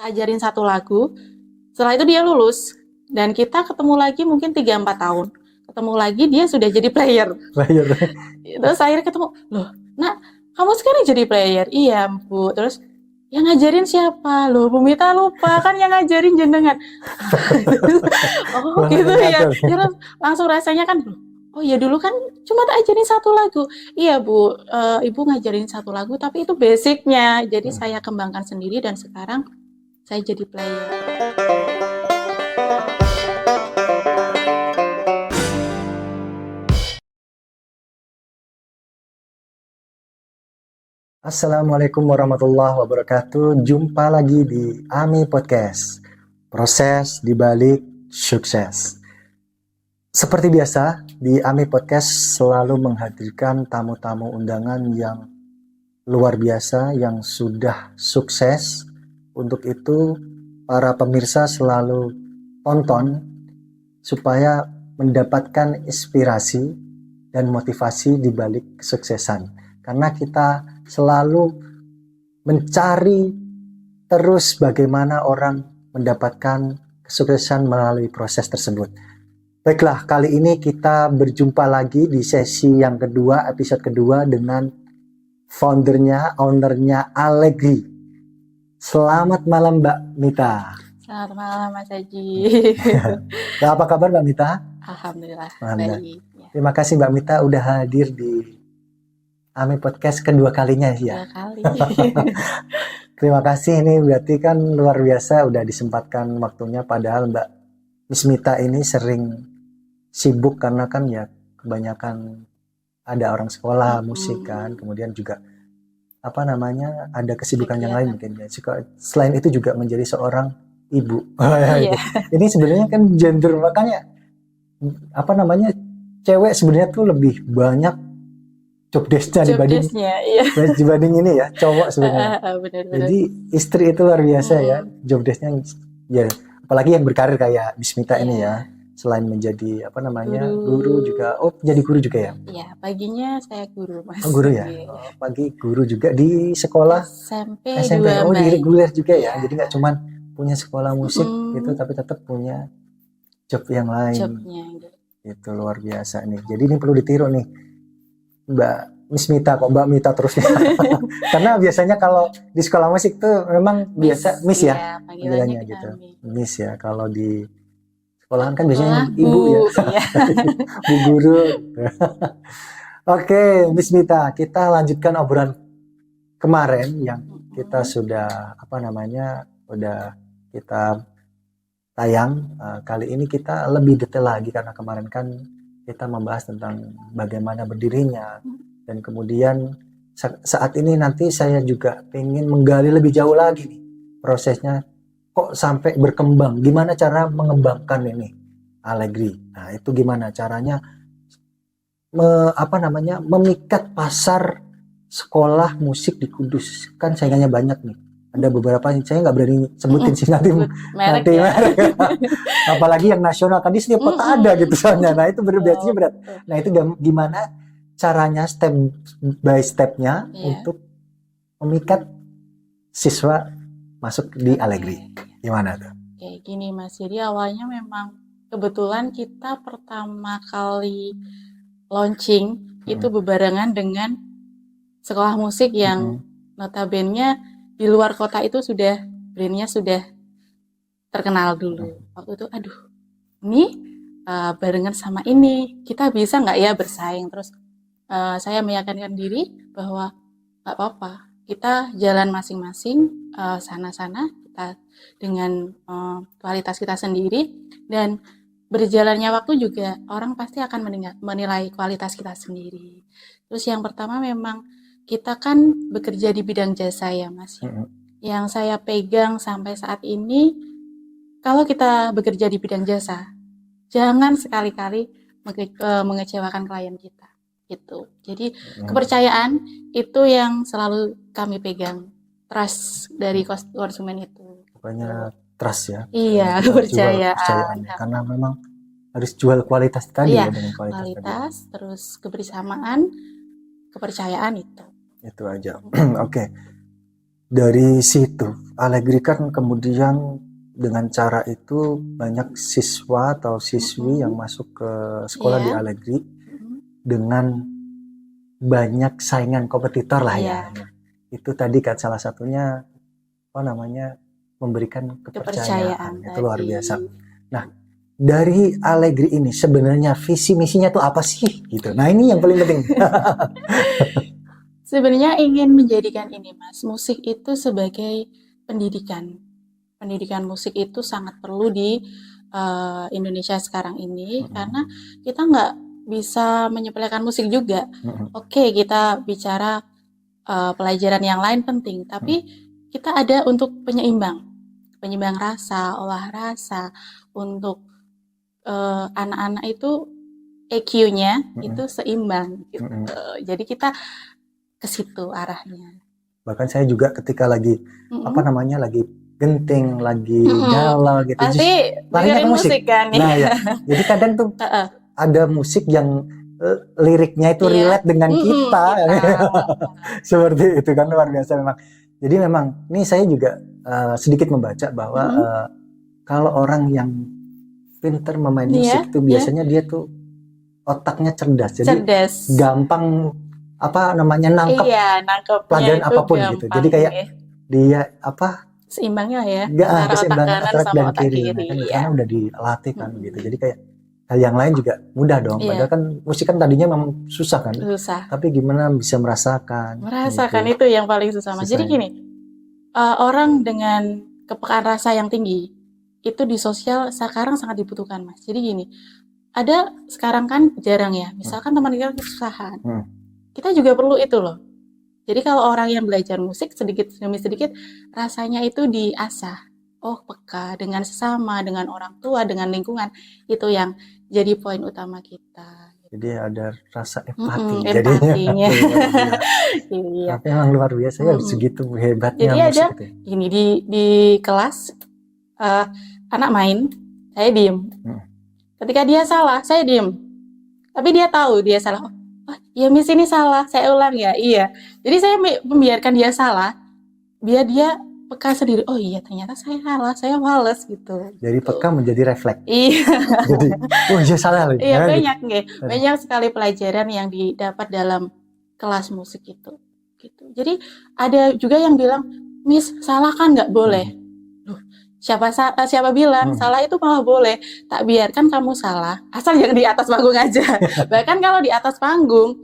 kita ajarin satu lagu, setelah itu dia lulus dan kita ketemu lagi mungkin 3-4 tahun. Ketemu lagi dia sudah jadi player. Terus akhirnya ketemu, loh, Nak, kamu sekarang jadi player? Iya, Bu. Terus yang ngajarin siapa? Loh, Bu Mita lupa kan yang ngajarin jenengan. Oh, gitu ya. Ya langsung rasanya kan, oh ya dulu kan cuma tak ajarin satu lagu. Iya Bu, Ibu ngajarin satu lagu tapi itu basicnya. Jadi saya kembangkan sendiri dan sekarang saya jadi player. Assalamualaikum warahmatullahi wabarakatuh. Jumpa lagi di AMI Podcast, proses dibalik sukses. Seperti biasa, di AMI Podcast selalu menghadirkan tamu-tamu undangan yang luar biasa, yang sudah sukses. Untuk itu, para pemirsa selalu tonton supaya mendapatkan inspirasi dan motivasi di balik kesuksesan. Karena kita selalu mencari terus bagaimana orang mendapatkan kesuksesan melalui proses tersebut. Baiklah, kali ini kita berjumpa lagi di sesi yang kedua, episode kedua dengan foundernya, ownernya Allegri. Selamat malam Mbak Mita. Selamat malam Mas Haji. Apa kabar Mbak Mita? Alhamdulillah. Baik. Terima kasih Mbak Mita udah hadir di AMI Podcast kedua kalinya ya. 2 kali. Terima kasih, ini berarti kan luar biasa udah disempatkan waktunya, padahal Mbak Miss Mita ini sering sibuk karena kan ya kebanyakan ada orang sekolah musik kan, kemudian juga ada kesibukan yang lain mungkin ya. Selain itu juga menjadi seorang ibu. Iya. Ini sebenarnya kan gender, makanya cewek sebenarnya tuh lebih banyak job desk-nya dibanding ini ya cowok sebenarnya. Benar. Jadi istri itu luar biasa ya, job desk-nya ya, apalagi yang berkarir kayak Miss Mita ini ya, selain menjadi guru juga. Oh, jadi guru juga ya? Iya, paginya saya guru Mas. Oh, guru ya. Pagi guru juga di sekolah SMP. Oh, di reguler juga ya. Jadi nggak cuma punya sekolah musik gitu, tapi tetap punya job yang lain. Jobnya gitu. Itu luar biasa nih. Jadi ini perlu ditiru nih Mbak Miss Mita, kok Mbak Mita terus ya. Karena biasanya kalau di sekolah musik tuh memang biasa Miss ya panggilannya gitu. Miss ya, kalau di sekolahan kan biasanya ibu ya. Bu guru. Oke, Miss Mita, kita lanjutkan obrolan kemarin yang kita sudah udah kita tayang. Kali ini kita lebih detail lagi karena kemarin kan kita membahas tentang bagaimana berdirinya, dan kemudian saat ini nanti saya juga ingin menggali lebih jauh lagi nih prosesnya kok sampai berkembang, gimana cara mengembangkan ini Allegri. Nah, itu gimana caranya memikat pasar sekolah musik di Kudus. Kan saingannya banyak nih. Ada beberapa yang saya nggak berani sebutin sih nanti merek. Apalagi yang nasional kan di setiap kota ada gitu soalnya. Nah itu berat. Nah itu gimana caranya step by stepnya untuk memikat siswa masuk di Allegri. Gimana tuh? Kayak gini Mas, jadi awalnya memang kebetulan kita pertama kali launching itu bebarengan dengan sekolah musik yang notabene di luar kota itu sudah brandnya sudah terkenal dulu. Waktu itu ini barengan sama ini, kita bisa nggak ya bersaing? Terus saya meyakinkan diri bahwa nggak apa-apa, kita jalan masing-masing sana-sana, kita dengan kualitas kita sendiri, dan berjalannya waktu juga orang pasti akan menilai kualitas kita sendiri. Terus yang pertama memang kita kan bekerja di bidang jasa ya Mas. Yang saya pegang sampai saat ini, kalau kita bekerja di bidang jasa, jangan sekali-kali mengecewakan klien kita. Gitu. Jadi kepercayaan itu yang selalu kami pegang. Trust dari konsumen itu. Pokoknya trust ya. Iya, kepercayaan. Karena memang harus jual kualitas tadi ya, dengan kualitas terus kebersamaan, kepercayaan itu. Itu aja. Oke. dari situ Allegri kan kemudian dengan cara itu banyak siswa atau siswi yang masuk ke sekolah di Iya. Allegri dengan banyak saingan kompetitor lah ya. Iya. Itu tadi kan salah satunya apa namanya memberikan kepercayaan. Itu luar tadi. biasa. Nah, dari Allegri ini sebenarnya visi misinya tuh apa sih gitu. Nah, ini yang paling penting. Sebenarnya ingin menjadikan ini, Mas, musik itu sebagai pendidikan. Pendidikan musik itu sangat perlu di Indonesia sekarang ini karena kita nggak bisa menyepelekan musik juga. Oke, kita bicara pelajaran yang lain penting, tapi kita ada untuk penyeimbang rasa, olah rasa, untuk anak-anak itu EQ-nya itu seimbang gitu. Jadi kita ke situ arahnya. Bahkan saya juga ketika lagi apa namanya lagi genting, lagi galau gitu, pasti larinya ke musik kan. Nah ya, jadi kadang tuh ada musik yang liriknya itu relate dengan kita. Seperti itu kan, luar biasa memang. Jadi memang ini saya juga sedikit membaca bahwa kalau orang yang pintar memain musik itu biasanya dia tuh otaknya cerdas, jadi gampang apa namanya nangkep pelajaran apapun gitu. Jadi kayak dia apa seimbangnya ya keseimbangan antara otak dan kiri. Nah, kan karena udah dilatih kan gitu. Jadi kayak hal yang lain juga mudah dong. Padahal kan musik kan tadinya memang susah kan. Tapi gimana bisa merasakan gitu. Itu yang paling susah, Mas. Jadi gini, orang dengan kepekaan rasa yang tinggi itu di sosial sekarang sangat dibutuhkan, Mas. Jadi gini, ada sekarang kan jarang ya, misalkan teman kita kesusahan, kita juga perlu itu loh. Jadi kalau orang yang belajar musik sedikit demi sedikit rasanya itu diasah. Oh, peka dengan sesama, dengan orang tua, dengan lingkungan. Itu yang jadi poin utama kita. Jadi ada rasa empati jadinya. Iya. Tapi memang luar biasa ya, segitu hebatnya jadi musik ada, itu. Ini di kelas anak main, saya diem. Ketika dia salah, saya diem. Tapi dia tahu dia salah. Ya Miss ini salah, saya ulang ya. Iya. Jadi saya membiarkan dia salah, biar dia peka sendiri. Oh iya, ternyata saya salah, saya males gitu. Jadi peka menjadi refleks. Iya. Jadi, oh iya salah lagi. Iya, banyak nih. Banyak sekali pelajaran yang didapat dalam kelas musik itu. Gitu. Jadi ada juga yang bilang, Miss salah kan nggak boleh. Siapa bilang salah itu malah boleh. Tak biarkan kamu salah, asal jangan di atas panggung aja. Bahkan kalau di atas panggung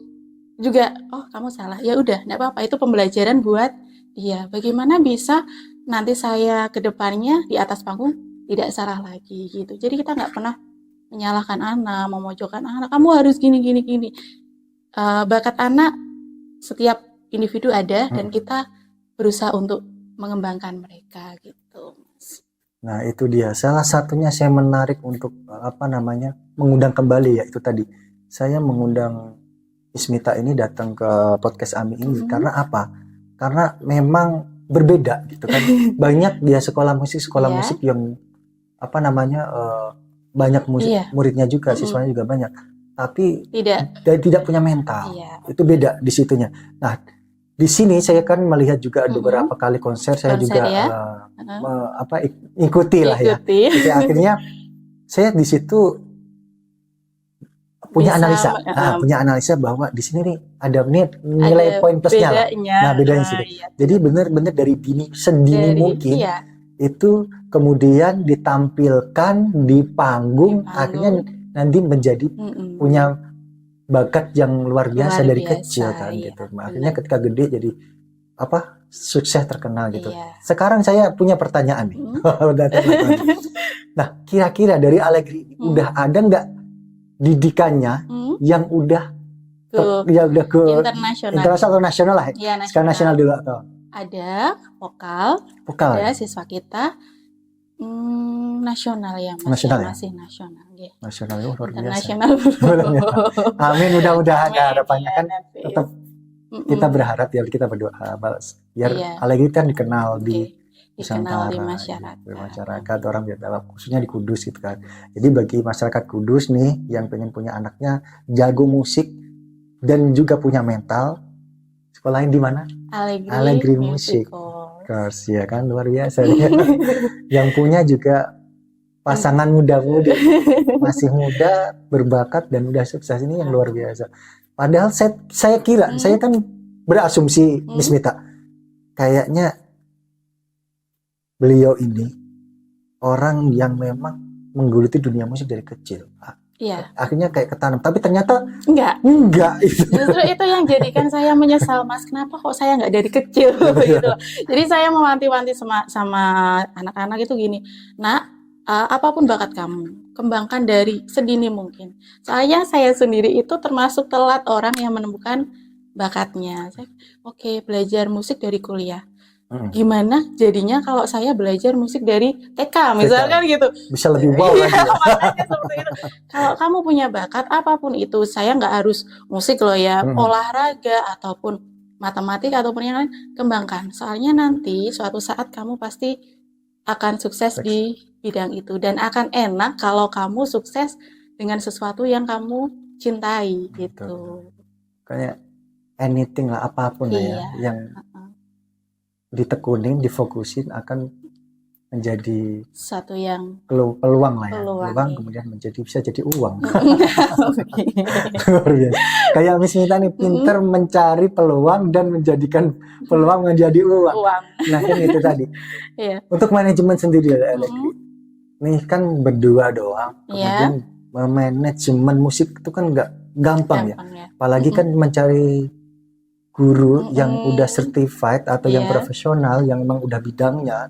juga, oh kamu salah, ya udah, nggak apa-apa. Itu pembelajaran buat dia. Bagaimana bisa nanti saya ke depannya di atas panggung tidak salah lagi gitu. Jadi kita nggak pernah menyalahkan anak, memojokkan anak. Kamu harus gini. Bakat anak setiap individu ada dan kita berusaha untuk mengembangkan mereka gitu. Nah itu dia, salah satunya saya menarik untuk apa namanya mengundang kembali ya itu tadi. Saya mengundang Ismita ini datang ke podcast Ami ini karena apa? Karena memang berbeda gitu kan. Banyak dia sekolah musik yang apa namanya banyak muridnya juga, siswanya juga banyak. Tapi tidak punya mental. Itu beda di situnya. Nah, di sini saya kan melihat juga ada beberapa kali konser saya juga ikuti lah ya. Jadi akhirnya saya di situ punya analisa bahwa di sini nih ada nilai poin plusnya lah. Nah bedanya sih. Jadi benar-benar dari sedini mungkin itu kemudian ditampilkan di panggung. Akhirnya nanti menjadi punya bakat yang luar biasa dari kecil kan gitu. Akhirnya ketika gede jadi apa sukses terkenal gitu. Sekarang saya punya pertanyaan nih. Nah kira-kira dari Allegri udah ada nggak didikannya yang udah ke internasional nasional lah ya, sekarang nasional dulu atau ada vokal ada siswa kita nasional ya Mas, masih nasional ya. Nasional ya, luar biasa. Amin, mudah-mudahan harapannya kan tetap kita berharap ya, kita berdoa biar Allegri kan dikenal di Nusantara, di masyarakat orang biar khususnya di Kudus gitu kan. Jadi bagi masyarakat Kudus nih yang pengen punya anaknya jago musik dan juga punya mental, sekolahin di mana? Allegri Musik. course, ya kan luar biasa ya. Yang punya juga pasangan muda-mudi, masih muda, berbakat dan udah sukses, ini yang luar biasa. Padahal saya kira, saya kan berasumsi Miss Mita, kayaknya beliau ini orang yang memang menggeluti dunia musik dari kecil. Iya. Akhirnya kayak ketanam, tapi ternyata Enggak. Justru itu yang jadikan saya menyesal, Mas. Kenapa kok saya nggak dari kecil gitu. Jadi saya mewanti-wanti sama anak-anak itu gini, Nak, apapun bakat kamu, kembangkan dari sedini mungkin. Soalnya saya sendiri itu termasuk telat orang yang menemukan bakatnya. Oke, belajar musik dari kuliah. Gimana jadinya kalau saya belajar musik dari TK misalkan gitu, bisa lebih wow lagi ya. Makanya seperti itu. Kalau kamu punya bakat apapun itu, saya nggak harus musik loh ya, olahraga ataupun matematika ataupun yang lain, kembangkan. Soalnya nanti suatu saat kamu pasti akan sukses di bidang itu, dan akan enak kalau kamu sukses dengan sesuatu yang kamu cintai gitu. Kayak anything lah, apapun lah ya, yang ditekunin, difokusin akan menjadi satu yang peluang lah ya, peluang kemudian bisa jadi uang. Luar biasa. Kayak Miss Mita nih pinter mencari peluang dan menjadikan peluang menjadi uang. Nah kan itu tadi. Untuk manajemen sendiri ya, nih kan berdua doang, kemudian manajemen musik itu kan nggak gampang ya. Apalagi kan mencari guru yang udah certified atau yang profesional, yang memang udah bidangnya,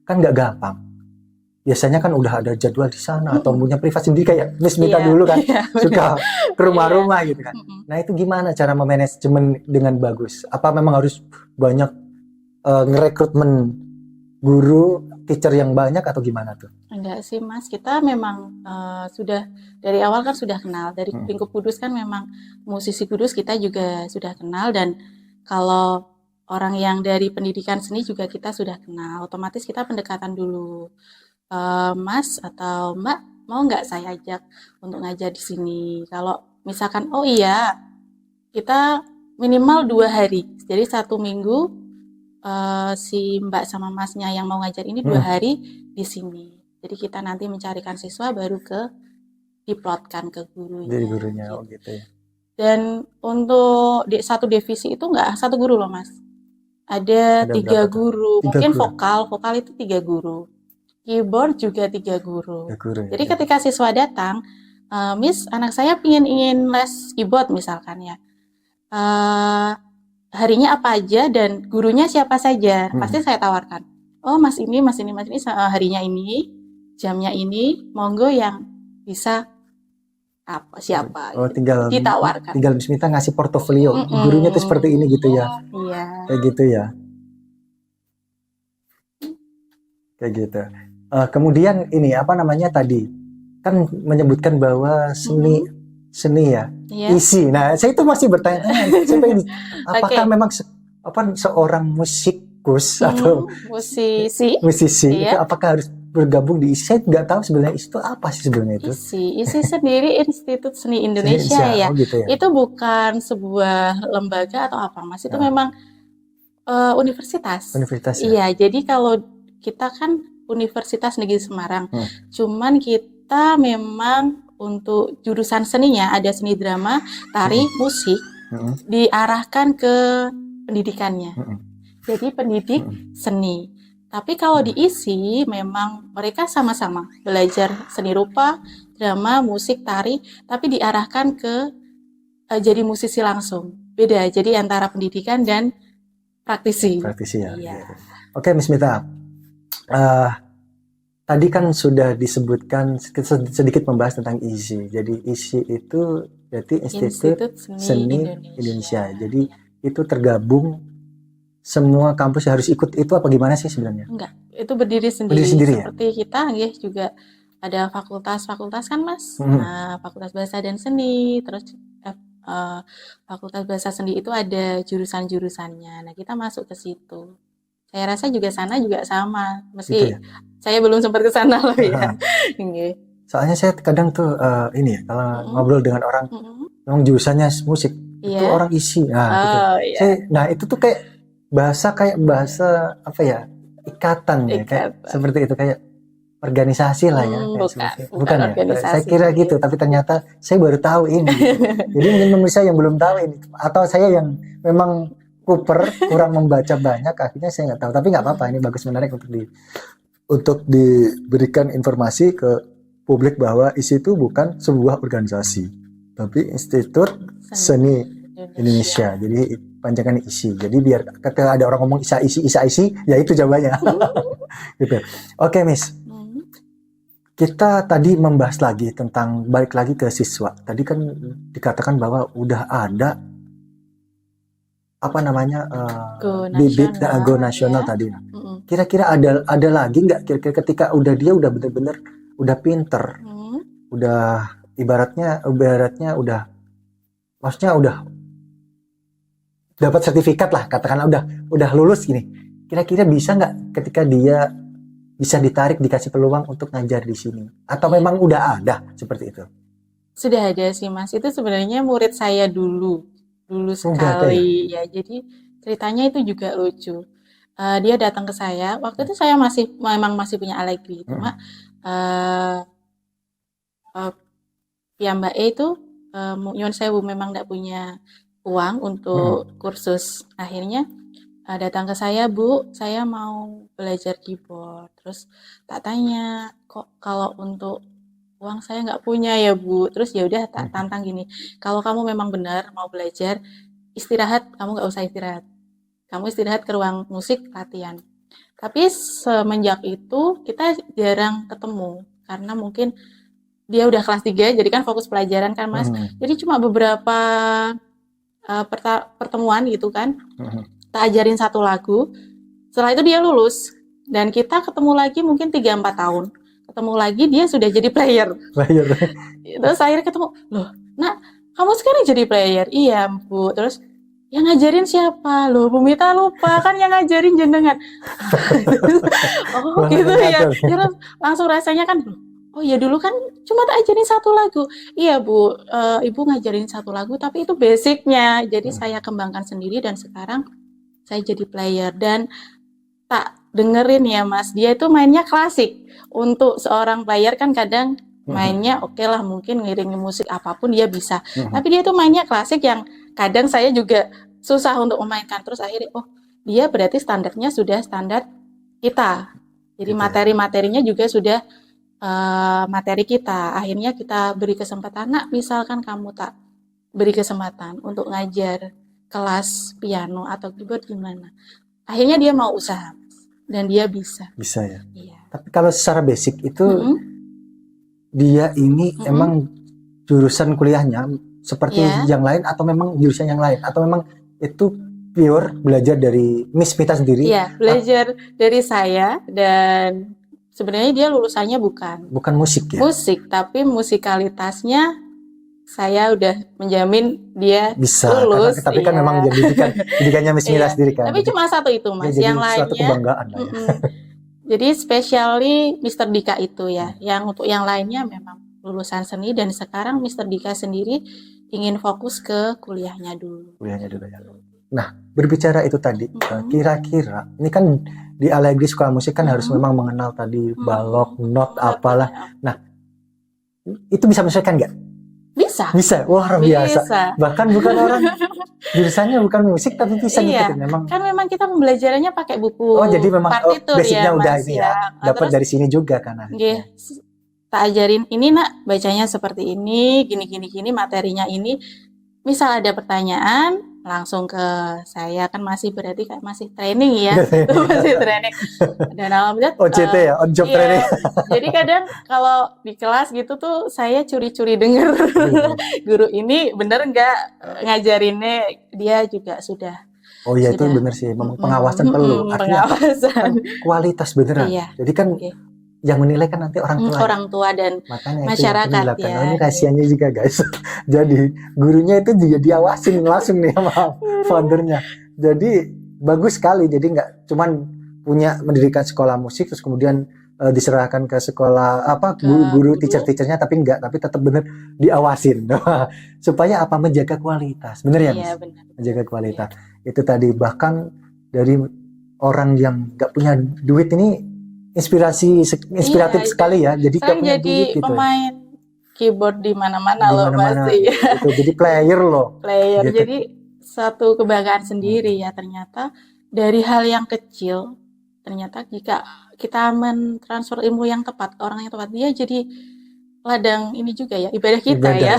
kan nggak gampang. Biasanya kan udah ada jadwal di sana atau punya privat sendiri kayak Miss Mita dulu kan, suka ke rumah-rumah gitu kan. Nah itu gimana cara memanajemen dengan bagus? Apa memang harus banyak ngerekrutmen guru, teacher yang banyak atau gimana tuh? Enggak sih Mas, kita memang sudah dari awal kan sudah kenal. Dari Lingkup Kudus kan memang musisi Kudus kita juga sudah kenal, dan kalau orang yang dari pendidikan seni juga kita sudah kenal. Otomatis kita pendekatan dulu. Mas atau Mbak, mau nggak saya ajak untuk ngajar di sini? Kalau misalkan, oh iya, kita minimal 2 hari. Jadi 1 minggu si Mbak sama Masnya yang mau ngajar ini 2 hari di sini. Jadi kita nanti mencarikan siswa baru diplotkan ke gurunya. Jadi gurunya, gitu. Oh gitu ya. Dan untuk satu divisi itu nggak 1 guru loh Mas. Ada 3 guru. Mungkin vokal itu 3 guru. Keyboard juga 3 guru. Jadi ketika siswa datang, Miss, anak saya ingin les keyboard misalkan ya. Harinya apa aja dan gurunya siapa saja, pasti saya tawarkan. Oh mas ini harinya ini, jamnya ini, monggo yang bisa siapa. Oh tinggal ditawarkan. Tinggal Miss Mita ngasih portofolio, gurunya tuh seperti ini gitu ya. Iya. Kayak gitu ya. Kayak gitu. Kemudian ini apa namanya tadi kan menyebutkan bahwa seni ya, isi. Nah, saya itu masih bertanya-tanya, apakah memang seorang musikus atau musisi itu apakah harus bergabung di ISI? Saya nggak tahu sebenarnya ISI itu apa sih sebenarnya itu. ISI sendiri Institut Seni Indonesia ya. Gitu ya. Itu bukan sebuah lembaga atau apa Mas, itu memang universitas. Universitas ya? Iya, jadi kalau kita kan Universitas Negeri Semarang, cuman kita memang untuk jurusan seninya ada seni drama, tari, musik, diarahkan ke pendidikannya. Jadi pendidik seni. Tapi kalau diisi memang mereka sama-sama belajar seni rupa, drama, musik, tari, tapi diarahkan ke jadi musisi langsung. Beda, jadi antara pendidikan dan praktisi. Praktisi ya. Iya. Oke, Miss Mita. Tadi kan sudah disebutkan sedikit membahas tentang ISI. Jadi ISI itu berarti Institut Seni Indonesia. Jadi itu tergabung semua kampus harus ikut itu apa gimana sih sebenarnya? Enggak, itu berdiri sendiri seperti ya? Kita ya juga ada fakultas-fakultas kan Mas. Nah, Fakultas Bahasa dan Seni, terus Fakultas Bahasa Seni itu ada jurusan-jurusannya. Nah, kita masuk ke situ. Saya rasa juga sana juga sama, meski gitu ya? Saya belum sempat ke sana loh ya. Soalnya saya kadang tuh ini ya, kalau ngobrol dengan orang memang jurusannya musik, itu orang ISI. Nah, gitu. Nah itu tuh kayak bahasa kayak bahasa apa ya, ikatan ya, kayak Ikatan. seperti itu, kayak organisasi lah ya, kayak Bukan, seperti itu. bukan Bukan ya? Saya organisasi. kira gitu, tapi ternyata saya baru tahu ini. Jadi mungkin pemirsa yang belum tahu ini, atau saya yang memang kurang membaca banyak, akhirnya saya nggak tahu. Tapi nggak apa-apa, ini bagus, menarik untuk diberikan informasi ke publik bahwa ISI itu bukan sebuah organisasi, tapi Institut Seni Indonesia. Jadi panjangan ISI. Jadi biar ketika ada orang ngomong ISI, ya itu jawabannya. Gitu. Oke, Miss. Kita tadi membahas lagi tentang, balik lagi ke siswa. Tadi kan dikatakan bahwa udah ada apa namanya bibit go nasional ya. Tadi. Kira-kira ada lagi nggak? Kira-kira ketika dia udah bener-bener udah pinter, udah ibaratnya udah, maksudnya udah dapat sertifikat lah, katakanlah udah lulus gini. Kira-kira bisa nggak ketika dia bisa ditarik, dikasih peluang untuk ngajar di sini? Atau memang udah ada seperti itu? Sudah ada sih, Mas. Itu sebenarnya murid saya dulu sekali ya. Jadi ceritanya itu juga lucu. Dia datang ke saya. Waktu itu saya memang masih punya alergi, cuma Mbak E itu nyuwun sewu, memang tidak punya uang untuk kursus. Akhirnya datang ke saya, Bu, saya mau belajar keyboard. Terus tak tanya, kok kalau untuk uang saya nggak punya ya, Bu. Terus ya udah tak tantang gini, kalau kamu memang benar mau belajar, istirahat, kamu nggak usah istirahat. Kamu istirahat ke ruang musik latihan. Tapi semenjak itu kita jarang ketemu karena mungkin dia udah kelas 3, jadi kan fokus pelajaran kan, Mas. Jadi cuma beberapa pertemuan gitu kan. Tak ajarin satu lagu, setelah itu dia lulus dan kita ketemu lagi mungkin 3-4 tahun, ketemu lagi dia sudah jadi player. Terus akhirnya ketemu, loh nak, kamu sekarang jadi player? Iya, Bu. Terus yang ngajarin siapa? Loh, Bu Mita lupa, kan yang ngajarin jenengan. Oh gitu ya. Terus langsung rasanya kan, oh ya dulu kan cuma tak ajarin satu lagu. Iya, Bu, Ibu ngajarin satu lagu, tapi itu basicnya. Jadi saya kembangkan sendiri dan sekarang saya jadi player. Dan tak dengerin ya, Mas, dia itu mainnya klasik. Untuk seorang player kan kadang mainnya oke lah, mungkin ngiringi musik apapun dia bisa. Tapi dia itu mainnya klasik yang kadang saya juga susah untuk memainkan. Terus akhirnya, oh dia berarti standarnya sudah standar kita. Jadi materi-materinya juga sudah materi kita. Akhirnya kita beri kesempatan, nak, misalkan kamu tak beri kesempatan untuk ngajar kelas piano atau keyboard gimana? Akhirnya dia mau usaha dan dia bisa. Bisa ya. Iya. Tapi kalau secara basic itu dia ini emang jurusan kuliahnya seperti yang lain atau memang jurusan yang lain atau memang itu pure belajar dari Miss Mita sendiri? Iya, belajar dari saya, dan sebenarnya dia lulusannya bukan musik ya. Musik, tapi musikalitasnya saya udah menjamin dia bisa lulus. Tapi kan memang didikannya Miss Mita sendiri kan. Tapi cuma satu itu, Mas. Yang lainnya suatu kebanggaan lah ya. Jadi spesiali Mr. Dika itu ya. Yang untuk yang lainnya memang lulusan seni, dan sekarang Mr. Dika sendiri ingin fokus ke kuliahnya dulu. Ya. Nah, berbicara itu tadi, kira-kira ini kan di Allegri Sekolah Musik kan harus memang mengenal tadi balok, not, apalah. Nah, itu bisa menyesuaikan nggak? Bisa, luar biasa. Bahkan bukan orang jurusannya bukan musik tapi bisa ngikutin memang. Kan memang kita pembelajarannya pakai buku. Oh, jadi memang partitur basicnya ya, udah Mas, ini ya. Dapat dari sini juga kan. Tak ajarin ini, nak, bacanya seperti ini, gini materinya ini. Misal ada pertanyaan, langsung ke saya, kan masih berarti kayak masih training ya. Masih training. Dan alhamdulillah OJT ya, on job training. Jadi kadang kalau di kelas gitu tuh saya curi-curi denger guru ini bener nggak ngajarinnya, dia juga sudah. Oh iya, itu bener sih, memang pengawasan perlu. Pengawasan. Kan kualitas beneran. Jadi kan yang menilai kan nanti orang tua dan makanya masyarakat ya. Ini rahasianya juga guys. Jadi gurunya itu juga diawasin langsung nih sama foundernya. Jadi bagus sekali. Jadi nggak cuman mendirikan sekolah musik terus kemudian diserahkan ke sekolah guru teachernya, tapi tetap bener diawasin supaya menjaga kualitas. Bener ya, Mas? Benar. Menjaga kualitas. Itu tadi bahkan dari orang yang nggak punya duit ini inspiratif Iya, sekali ya. Jadi nggak saya punya jadi duit gitu ya. pemain keyboard di mana-mana Di loh Mas. mana-mana Iya, gitu. Jadi player loh player. gitu. Jadi satu kebanggaan sendiri ya ternyata dari hal yang kecil. Ternyata jika kita mentransfer ilmu yang tepat ke orang yang tepat, dia jadi ladang ini juga ya, ibadah kita Ibadah ya. ya.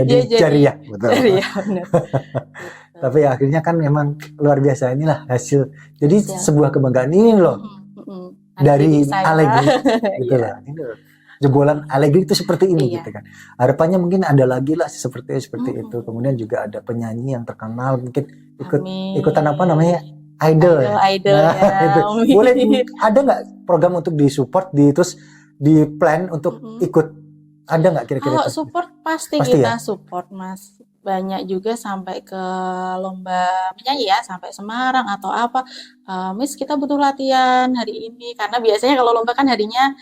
Jadi Dia jadi jariah, betul. jariah, benar. Gitu. Tapi akhirnya kan memang luar biasa, inilah hasil. Jadi Hasil. sebuah kebanggaan ini loh dari Adik saya. Allegri gitu Iya. lah. Ini loh. Jebolan Allegri itu seperti ini Iya. gitu kan. Harapannya mungkin ada lagi lah seperti itu. Mm-mm. Kemudian juga ada penyanyi yang terkenal mungkin Amin. ikutan apa namanya? Idol ya. Idol Nah, ya. itu. Amin. Boleh ada nggak program untuk disupport terus di plan untuk Mm-mm. ikut, ada nggak kira-kira Kalau itu? support pasti Pasti kita ya? support Mas. Banyak juga sampai ke lomba menyanyi ya, sampai Semarang atau apa. Miss kita butuh latihan hari ini karena biasanya kalau lomba kan harinya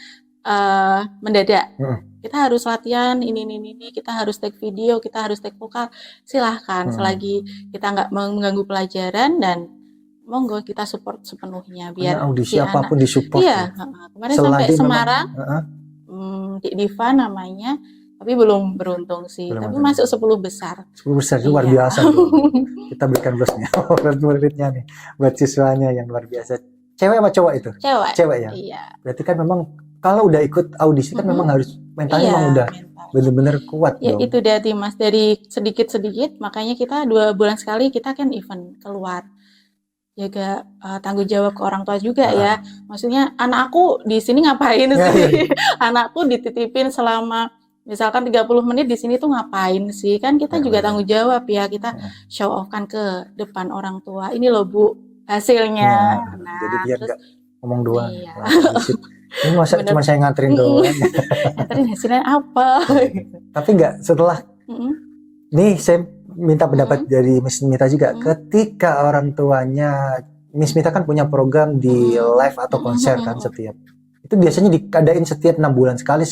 mendadak. Kita harus latihan ini, kita harus take video, kita harus take vokal. Silahkan selagi kita nggak mengganggu pelajaran dan monggo kita support sepenuhnya biar Karena audisi si apapun anak. disupport. Iya, kemarin Selagi sampai memang, Semarang, Dik Diva namanya, tapi belum beruntung sih. Belum Tapi beruntung. masuk 10 besar. 10 besar itu luar Iya. biasa. Kita berikan plusnya buat muridnya nih, buat siswanya yang luar biasa. Cewek apa cowok itu? Cewek. Cewek ya. Iya. Berarti kan memang kalau udah ikut audisi kan memang harus mentalnya Iya, memang udah mental. bener-bener kuat Ya dong. itu dari Mas, dari sedikit-sedikit, makanya kita 2 bulan sekali kita kan event keluar. Jaga tanggung jawab ke orang tua juga ya. Maksudnya anak aku di sini ngapain sih? Anakku dititipin selama misalkan 30 menit di sini tuh ngapain sih? Kan kita juga tanggung jawab ya, kita show off kan ke depan orang tua. Ini loh Bu hasilnya. Nah, jadi biar terus nggak ngomong doang. iya. Ini masa Bener. cuma saya nganterin doang. Nganterin hasilnya apa? Tapi nggak setelah nih saya minta pendapat dari Miss Mita juga. Ketika orang tuanya, Miss Mita kan punya program di live atau konser kan setiap. Itu biasanya dikadain setiap 6 bulan sekali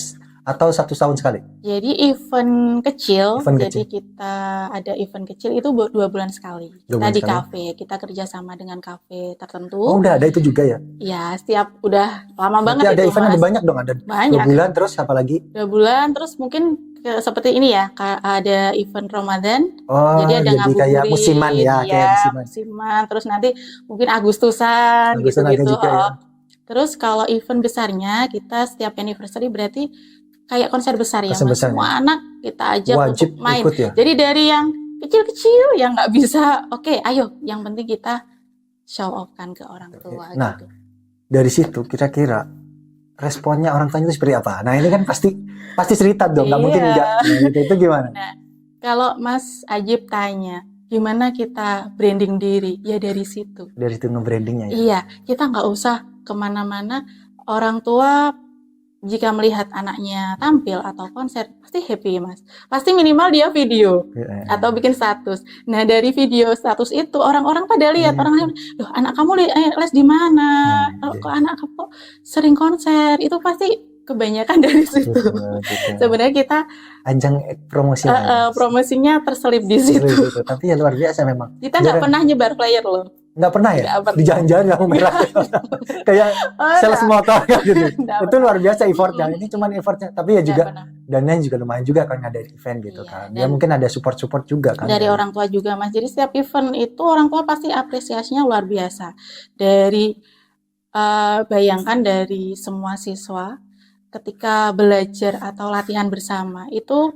atau 1 tahun sekali? Jadi event kecil. Jadi kita ada event kecil itu 2 bulan sekali. Kita di kafe, kita kerjasama dengan kafe tertentu. Oh udah ada itu juga ya? Ya setiap udah lama banget ada itu event Mas. ada banyak dong, ada banyak. 2 bulan terus apa lagi? 2 bulan terus mungkin seperti ini ya, ada event Ramadan. Oh, jadi ada ngabuburit kayak musiman ya, kayak musiman. Terus nanti mungkin Agustusan gitu-gitu. Ya. Terus kalau event besarnya kita setiap anniversary berarti kayak konser besar ya, Mas. Semua anak kita ajak wajib untuk main. Ikut ya? Jadi dari yang kecil-kecil yang nggak bisa, oke, ayo, yang penting kita show off kan ke orang tua. Nah, gitu. Dari situ kira-kira responnya orang tuanya itu seperti apa? Nah ini kan pasti cerita dong, nggak mungkin enggak. Nah, itu gimana? Nah, kalau Mas Ajib tanya, gimana kita branding diri? Ya dari situ. Dari itu nge-brandingnya ya? Iya, kita nggak usah kemana-mana. Orang tua jika melihat anaknya tampil atau konser, pasti happy Mas. Pasti minimal dia video atau bikin status. Nah dari video status itu orang-orang pada lihat, orang lihat, loh anak kamu les di mana? Kok anak kamu sering konser? Itu pasti kebanyakan dari situ. Sebenarnya kita ajang promosi. Promosinya terselip di situ. Tapi ya luar biasa memang. Kita nggak pernah nyebar flyer loh. Nggak pernah ya? Di jalan-jalan lampu merah. Kayak sales motor gitu. Itu luar biasa effortnya. Ini cuma effortnya. Tapi ya juga dananya juga lumayan juga kan ada event gitu kan. Ya mungkin ada support juga kan. Dari orang tua juga Mas. Jadi setiap event itu orang tua pasti apresiasinya luar biasa. Dari bayangkan dari semua siswa ketika belajar atau latihan bersama itu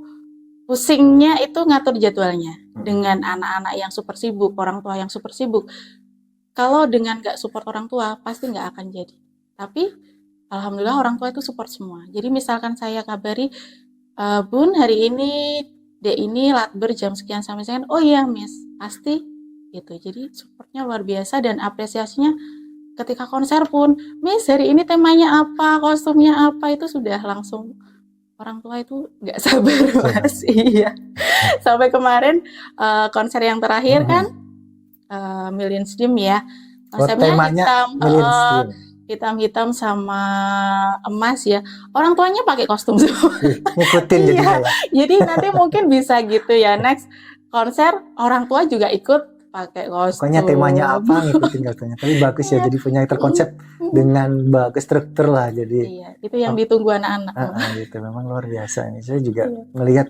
pusingnya itu ngatur jadwalnya dengan anak-anak yang super sibuk, orang tua yang super sibuk. Kalau dengan nggak support orang tua, pasti nggak akan jadi. Tapi, alhamdulillah orang tua itu support semua. Jadi misalkan saya kabari, Bun hari ini, Dek ini latber jam sekian sampai sekian, oh iya Miss, pasti. Gitu. Jadi supportnya luar biasa dan apresiasinya ketika konser pun, Miss hari ini temanya apa, kostumnya apa, itu sudah langsung orang tua itu nggak sabar Mas. Iya. Sampai kemarin konser yang terakhir kan, Millions Dream ya, konsepnya hitam sama emas ya. Orang tuanya pakai kostum semua. Ngikutin iya. Jadi nanti mungkin bisa gitu ya, next konser orang tua juga ikut pakai kostum. Pokoknya temanya apa ngikutin kostumnya. Tapi bagus ya, jadi punya terkonsep dengan bagus struktur lah. Jadi Iya, itu yang ditunggu anak-anak. gitu, memang luar biasa ini. Saya juga Iya. melihat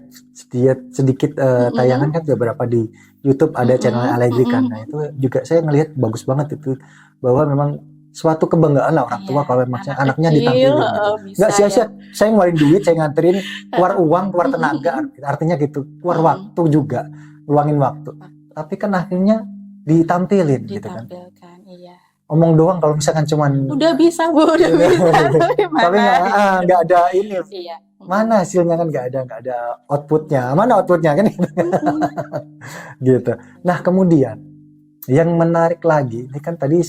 sedikit tayangan kan beberapa di YouTube ada channel Allegri kan. Nah itu juga saya ngelihat bagus banget itu, bahwa memang suatu kebanggaan lah orang tua Iya, kalau memang anak anaknya kecil, ditampilin gitu. bisa Nggak sia-sia, ya. saya ngeluarin duit, saya nganterin, keluar uang, keluar tenaga, artinya gitu, keluar waktu juga, luangin waktu. Tapi kan akhirnya ditampilin gitu kan. Ditampilkan, iya. Omong doang kalau misalkan cuman Udah bisa Bu, udah bisa. tapi nggak ada ini. Iya. Mana hasilnya kan nggak ada outputnya. Mana outputnya kan gitu. Nah kemudian yang menarik lagi ini kan tadi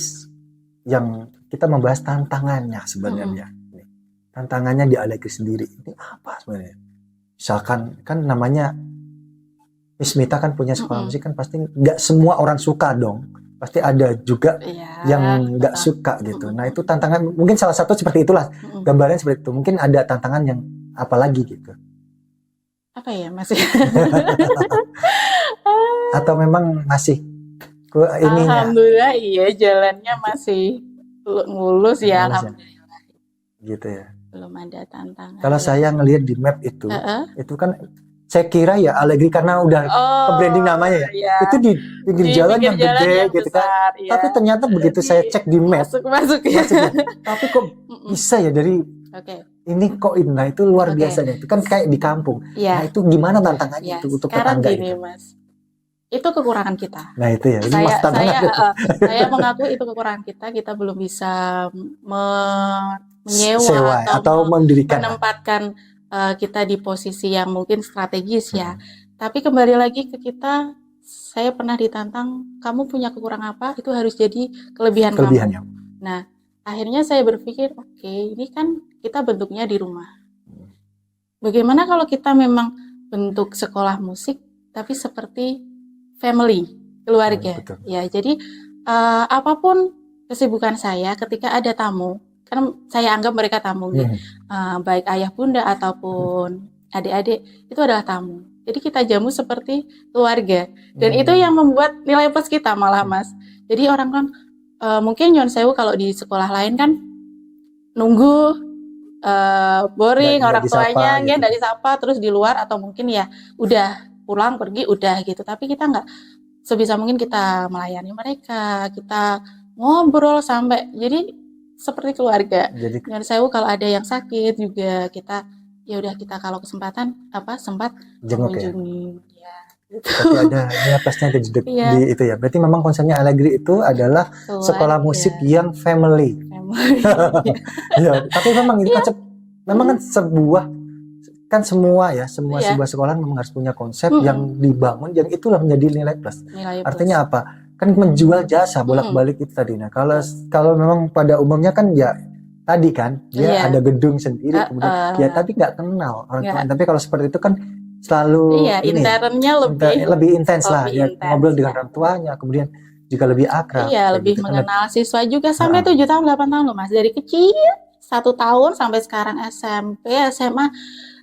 yang kita membahas tantangannya sebenarnya. Tantangannya di Allegri sendiri ini apa sebenarnya? Misalkan kan namanya Miss Mita kan punya sekolah musik kan, pasti nggak semua orang suka dong. Pasti ada juga yang nggak suka gitu. Nah itu tantangan, mungkin salah satu seperti itulah, gambarnya seperti itu. Mungkin ada tantangan yang apa lagi gitu? Apa ya Mas? Atau memang masih Alhamdulillah iya, jalannya masih mulus ya, alhamdulillah. Gitu ya. Belum ada tantangan. Kalau saya ngelihat di map itu kan saya kira ya Allegri karena udah ke branding namanya ya. Itu di pinggir jalan yang gede gitu kan. Iya. Tapi ternyata begitu saya cek di map, masuk ya. Tapi kok bisa ya dari ini kok nah itu luar biasa deh. Itu kan kayak di kampung. Nah itu gimana tantangannya itu untuk tetangga itu? Mas, itu kekurangan kita. Nah itu ya. Saya mengaku itu kekurangan kita. Kita belum bisa menyewa atau menempatkan kita di posisi yang mungkin strategis ya. Tapi kembali lagi ke kita, saya pernah ditantang, kamu punya kekurangan apa, itu harus jadi kelebihan kamu. Nah, akhirnya saya berpikir, oke, ini kan kita bentuknya di rumah. Bagaimana kalau kita memang bentuk sekolah musik, tapi seperti family, keluarga. Ya, jadi apapun kesibukan saya, ketika ada tamu, karena saya anggap mereka tamu, baik ayah bunda ataupun adik-adik itu adalah tamu. Jadi kita jamu seperti keluarga, dan itu yang membuat nilai plus kita malah Mas. Jadi orang kan mungkin nyon sewu kalau di sekolah lain kan nunggu boring, orang tuanya nggak gitu. Disapa terus di luar atau mungkin ya udah pulang pergi udah gitu. Tapi kita nggak, sebisa mungkin kita melayani mereka, kita ngobrol sampai jadi seperti keluarga. Jadi saya kalau ada yang sakit juga kita ya udah kita kalau kesempatan sempat mengunjungi ya. Gitu. Tapi ada nilai plusnya di itu ya. Berarti memang konsepnya Allegri itu adalah sekolah musik yang family. Ya, tapi memang ini konsep memang kan sebuah sekolah memang harus punya konsep yang dibangun, yang itulah menjadi nilai plus. Artinya apa? Kan menjual jasa bolak-balik itu tadi. Nah, kalau memang pada umumnya kan ya tadi kan dia ada gedung sendiri kemudian ya tapi nggak kenal orang tua. Tapi kalau seperti itu kan selalu internnya lebih intens lah ya, ngobrol dengan orang tuanya, kemudian juga lebih akrab. Iya, lebih gitu, mengenal siswa juga sampai 7 tahun 8 tahun loh Mas, dari kecil 1 tahun sampai sekarang SMP, SMA,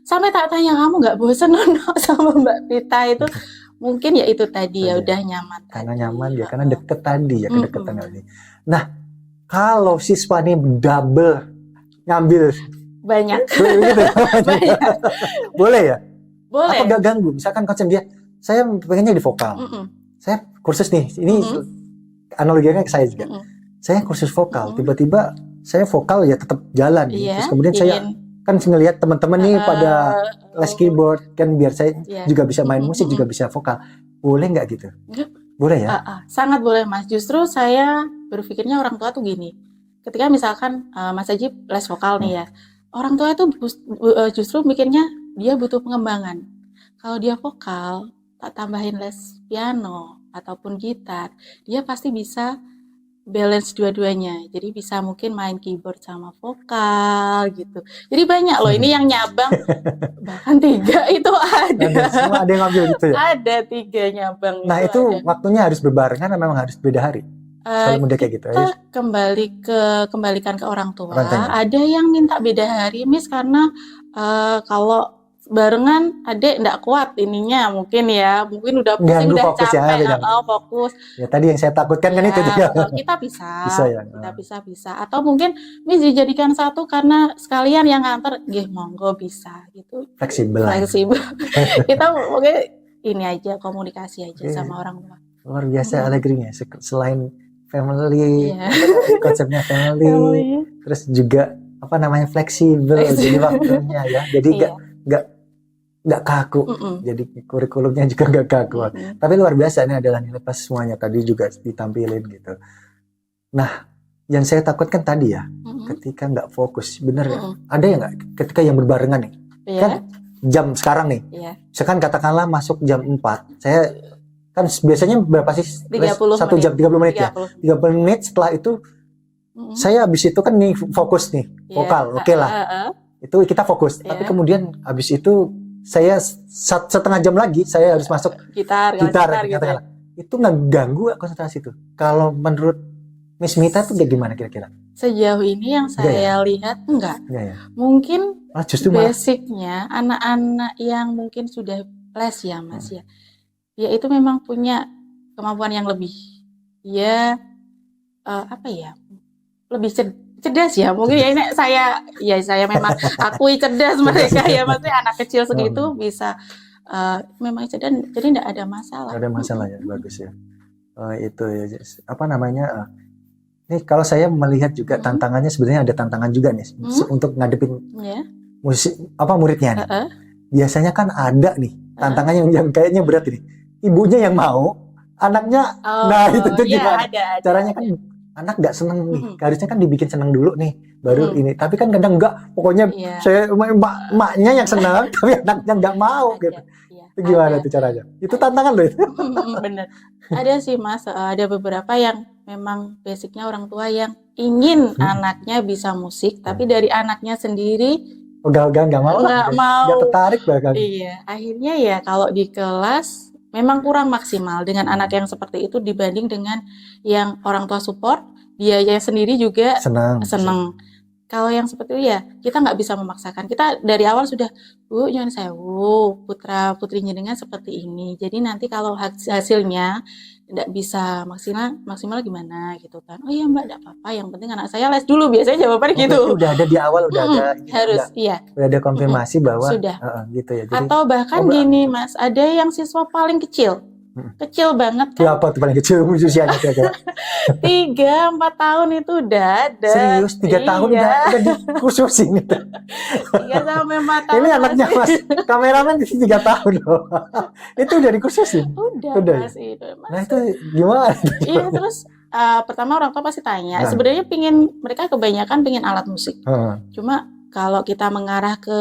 sampai tak tanya kamu nggak bosen sama Mbak Pita itu. Mungkin ya itu tadi ya udah nyaman. Karena nyaman ya, karena deket tadi ya, kedekatan ini. Nah, kalau siswa ini double ngambil banyak, boleh ya? Boleh. Apa gak ganggu? Misalkan konsep dia, saya pengennya di vokal, saya kursus nih, ini analoginya ke saya juga. Saya kursus vokal, tiba-tiba saya vokal ya tetap jalan, terus kemudian saya kan ngelihat teman-teman nih pada les keyboard kan, biar saya juga bisa main musik, juga bisa vokal. Boleh nggak gitu? Boleh ya? Sangat boleh Mas. Justru saya berpikirnya orang tua tuh gini. Ketika misalkan Mas Ajib les vokal nih ya, orang tua itu justru mikirnya dia butuh pengembangan. Kalau dia vokal, tak tambahin les piano ataupun gitar, dia pasti bisa balance dua-duanya. Jadi bisa mungkin main keyboard sama vokal gitu. Jadi banyak loh ini yang nyabang. Bahkan 3 itu ada. Semua ada yang ngambil gitu ya? Ada 3 nyabang. Nah itu waktunya harus berbarengan atau memang harus beda hari? Kalau mudah kayak gitu. Kita kembalikan ke orang tua. Ada yang minta beda hari, Miss, karena kalau barengan adik nggak kuat ininya mungkin udah pusing, Ganggu udah fokus ya, capek, bidang. fokus. Ya tadi yang saya takutkan kan itu Ya, ya. kita bisa, Bisa ya. bisa. Atau mungkin Miss dijadikan satu karena sekalian yang nganter, monggo bisa gitu. Fleksibel. Kita mungkin ini aja, komunikasi aja sama orang tua. Luar biasa Allegri-nya. Selain family, konsepnya family, terus juga fleksibel jadi waktunya ya. Jadi nggak kaku. Jadi kurikulumnya juga nggak kaku. Tapi luar biasa, ini adalah nilai plus semuanya tadi juga ditampilin gitu. Nah, yang saya takutkan tadi ya, ketika nggak fokus, bener ya? Ada ya nggak ketika yang berbarengan nih? Kan jam sekarang nih, misalkan katakanlah masuk jam 4, saya kan biasanya berapa sih? 1 jam 30 menit ya? 30 menit setelah itu, saya habis itu kan nih fokus nih, vokal, oke lah. Itu kita fokus, tapi kemudian habis itu saya setengah jam lagi saya harus masuk gitar gitu. Itu nggak ganggu konsentrasi itu? Kalau menurut Miss Mita tuh gimana kira-kira? Sejauh ini yang saya lihat enggak. Mungkin justru basicnya anak-anak yang mungkin sudah les ya Mas ya. Dia itu memang punya kemampuan yang lebih. Dia lebih cerdas ya. Mungkin ini saya memang akui cerdas mereka ya. Maksudnya anak kecil segitu bisa memang cerdas, jadi enggak ada masalah. Enggak ada masalah ya, bagus ya. Itu ya, ini kalau saya melihat juga tantangannya, sebenarnya ada tantangan juga nih untuk ngadepin muridnya nih. Biasanya kan ada nih tantangannya yang kayaknya berat ini. Ibunya yang mau, anaknya itu tuh gimana? Caranya kan anak nggak seneng nih, harusnya kan dibikin seneng dulu nih, baru ini. Tapi kan kadang enggak, pokoknya saya emaknya yang senang, tapi anaknya nggak mau gitu. Itu gimana tuh caranya? Itu tantangan loh itu. Bener. Ada sih Mas, ada beberapa yang memang basicnya orang tua yang ingin anaknya bisa musik, tapi dari anaknya sendiri nggak mau, nggak tertarik bahkan. Iya, akhirnya ya kalau di kelas memang kurang maksimal dengan anak yang seperti itu dibanding dengan yang orang tua support, dia sendiri juga senang. Kalau yang seperti itu ya kita nggak bisa memaksakan. Kita dari awal sudah, Bu, nyuwun sewu, putra putrinya dengan seperti ini. Jadi nanti kalau hasilnya tidak bisa maksimal gimana gitu kan? Oh iya Mbak, tidak apa-apa. Yang penting anak saya les dulu. Biasanya jawabannya gitu. Udah ada di awal, udah ada. Harus, udah ada konfirmasi bahwa sudah. Gitu ya. Jadi, atau bahkan gini Mas, ada yang siswa paling kecil. Kecil banget kan. Berapa tuh paling kecil usianya kira-kira? 3-4 tahun itu udah ada. Serius 3 tahun udah dikhususin gitu. 3-4 tahun. Ini anaknya Mas kameramen 3 tahun loh. Itu udah dikhususin. Udah Mas itu. Nah itu gimana? Iya, terus pertama orang tua pasti tanya. Sebenarnya mereka kebanyakan pingin alat musik. Cuma kalau kita mengarah ke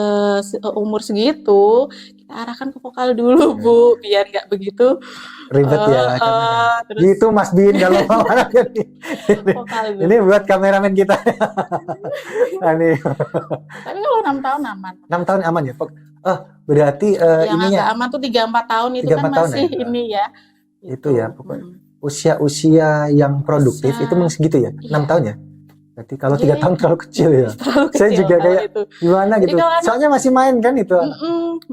umur segitu, kita arahkan ke vokal dulu Bu, biar nggak begitu ribet ya. Terus, gitu Mas Bin kalau mau anaknya nih. Ini buat kameramen kita. Tapi kalau 6 tahun aman. 6 tahun aman ya? Berarti yang agak aman tuh 3-4 tahun itu kan masih ini ya. Itu ya pokoknya. Usia yang produktif itu memang segitu ya? 6 tahun ya? Berarti kalau 3 tahun terlalu kecil ya. Saya juga kayak gimana gitu. Soalnya masih main kan itu.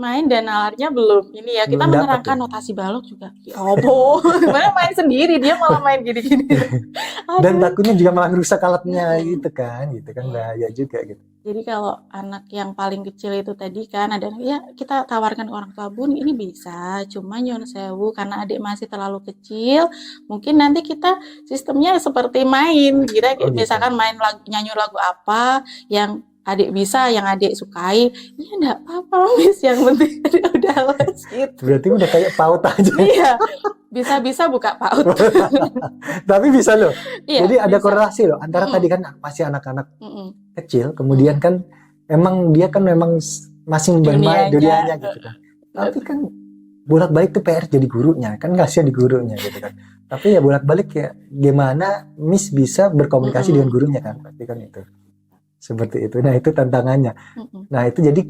Main dan alatnya belum. Ini ya kita menerangkan notasi balok juga. Gimana main sendiri, dia malah main gini-gini. Dan takutnya juga malah merusak alatnya gitu kan bahaya juga gitu. Jadi kalau anak yang paling kecil itu tadi kan ada ya kita tawarkan ke orang tua, Bun ini bisa, cuma nyuwun sewu karena adik masih terlalu kecil, mungkin nanti kita sistemnya seperti main, misalkan main nyanyi lagu apa yang adik bisa, yang adik sukai, ya enggak apa-apa Miss, yang penting udah les gitu. Berarti udah kayak PAUD aja. Iya, bisa buka PAUD. Tapi bisa loh. Iya, jadi ada korelasi loh antara tadi kan masih anak-anak kecil, kemudian kan emang dia kan memang masih bermain dunianya gitu kan. Tapi kan bolak-balik tuh PR jadi gurunya, kan kasihan di gurunya gitu kan. Tapi ya bolak-balik ya gimana Miss bisa berkomunikasi dengan gurunya kan, pasti kan itu. Seperti itu. Nah, itu tantangannya. Nah, itu jadi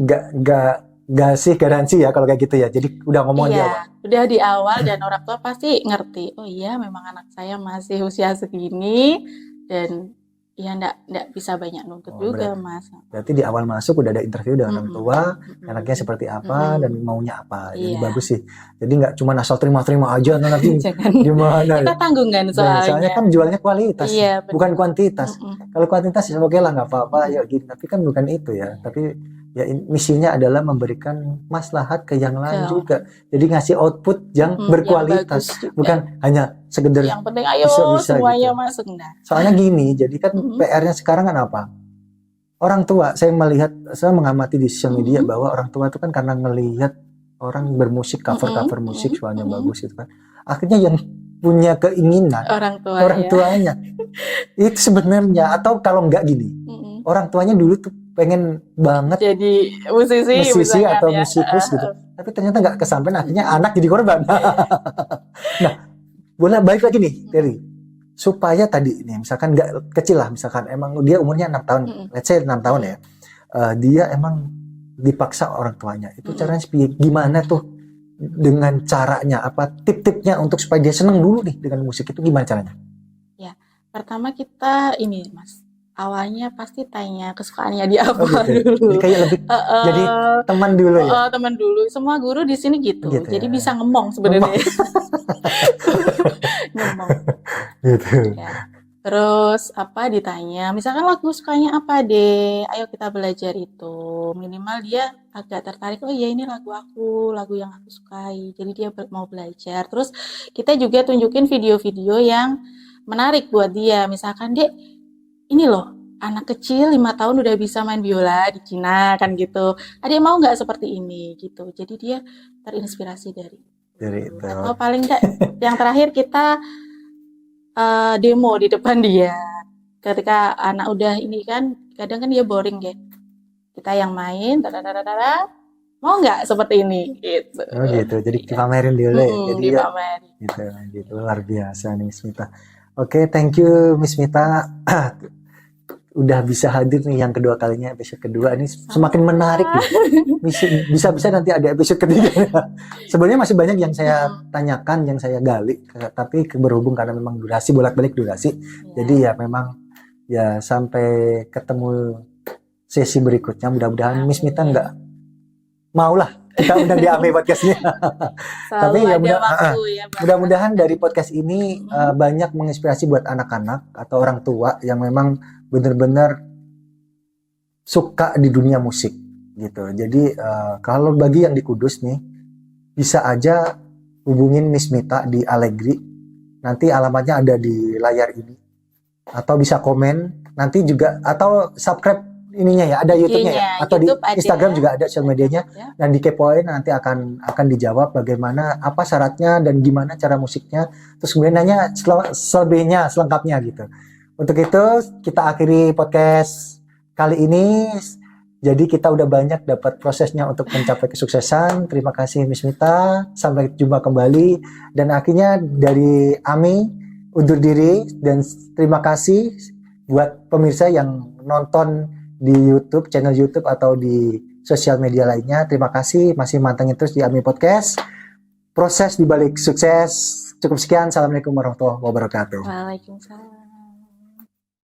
nggak sih garansi ya kalau kayak gitu ya. Jadi udah ngomong di awal. Udah di awal dan orang tua pasti ngerti. Oh iya, memang anak saya masih usia segini dan ya enggak bisa banyak nuntut Oh, juga, Mas. Berarti di awal masuk udah ada interview dengan orang tua, Mm-mm. anaknya seperti apa Mm-mm. dan maunya apa. Jadi Iya. bagus sih. Jadi nggak cuma asal terima-terima aja, nanti Jangan. gimana Kita ya. tanggungan Soalnya soalnya. kan jualnya kualitas, Iya, bukan benar. kuantitas. Mm-mm. Kalau kuantitas ya oke lah nggak apa-apa, ya gitu. Tapi kan bukan itu ya. Tapi ya misinya adalah memberikan maslahat ke yang lain juga. Jadi ngasih output yang yang berkualitas, bagus juga. bukan hanya sekedar Yang penting ayo bisa-bisa semuanya gitu. masuk. Nah. Soalnya gini, jadi kan Mm-mm. PR-nya sekarang kan apa? Orang tua, saya mengamati di sosial media Mm-mm. bahwa orang tua itu kan karena ngelihat orang bermusik, cover-cover Mm-mm. musik soalnya Mm-mm. bagus gitu kan. Akhirnya yang punya keinginan Orang tua orang ya. tuanya itu sebenarnya, atau kalau nggak gini, Mm-mm. orang tuanya dulu tuh pengen banget Jadi musisi musisi misalkan atau ya. musikus gitu, tapi ternyata nggak kesampaian, akhirnya anak jadi korban. Nah, boleh balik lagi nih, Terry, supaya tadi nih misalkan nggak kecil lah, misalkan emang dia umurnya 6 tahun, Mm-mm. let's say 6 tahun ya, dia emang dipaksa orang tuanya, itu Mm-mm. caranya gimana tuh, dengan caranya apa, tip-tipnya untuk supaya dia seneng dulu nih dengan musik itu, gimana caranya? Ya, pertama kita ini, Mas. Awalnya pasti tanya kesukaannya dia apa gitu. dulu. Jadi kayak lebih jadi teman dulu ya. Teman dulu. Semua guru di sini gitu. Gitu Jadi ya. bisa ngemong sebenarnya. Ngemong. Gitu. Ya. Terus ditanya, misalkan lagu sukanya apa deh, ayo kita belajar itu. Minimal dia agak tertarik, oh iya ini lagu aku, lagu yang aku sukai. Jadi dia mau belajar. Terus kita juga tunjukin video-video yang menarik buat dia. Misalkan dia, ini loh, anak kecil 5 tahun udah bisa main biola di Cina kan gitu. Adik mau nggak seperti ini gitu. Jadi dia terinspirasi dari itu. Atau paling nggak, yang terakhir kita demo di depan dia. Ketika anak udah ini kan, kadang kan dia boring ya. Kita yang main, mau nggak seperti ini? Gitu. Oh gitu, jadi dipamerin dulu ya. Jadi dipamerin. Gitu, luar biasa nih Miss Mita. Oke, thank you Miss Mita. Udah bisa hadir nih yang kedua kalinya, episode kedua ini semakin menarik nih. Bisa-bisa nanti ada episode ketiga. Sebenarnya masih banyak yang saya tanyakan, yang saya gali, tapi berhubung karena memang durasi, bolak-balik durasi, jadi ya memang ya sampai ketemu sesi berikutnya. Mudah-mudahan Miss Mita nggak maulah kita undang di AME podcastnya. Tapi ya mudah-mudahan dari podcast ini banyak menginspirasi buat anak-anak atau orang tua yang memang benar-benar suka di dunia musik gitu. Jadi kalau bagi yang di Kudus nih, bisa aja hubungin Miss Mita di Allegri. Nanti alamatnya ada di layar ini. Atau bisa komen nanti juga, atau subscribe ininya ya, ada YouTube-nya ya, atau YouTube di Instagram ada, juga ada sosial medianya, dan dikepoin nanti akan dijawab bagaimana, apa syaratnya dan gimana cara musiknya, terus kemudian nanya selebihnya, selengkapnya gitu. Untuk itu kita akhiri podcast kali ini. Jadi kita udah banyak dapat prosesnya untuk mencapai kesuksesan. Terima kasih Miss Mita, sampai jumpa kembali, dan akhirnya dari AMI undur diri, dan terima kasih buat pemirsa yang nonton di YouTube, channel YouTube atau di sosial media lainnya. Terima kasih masih mantengin terus di AMI Podcast. Proses dibalik sukses. Cukup sekian. Assalamualaikum warahmatullahi wabarakatuh. Waalaikumsalam.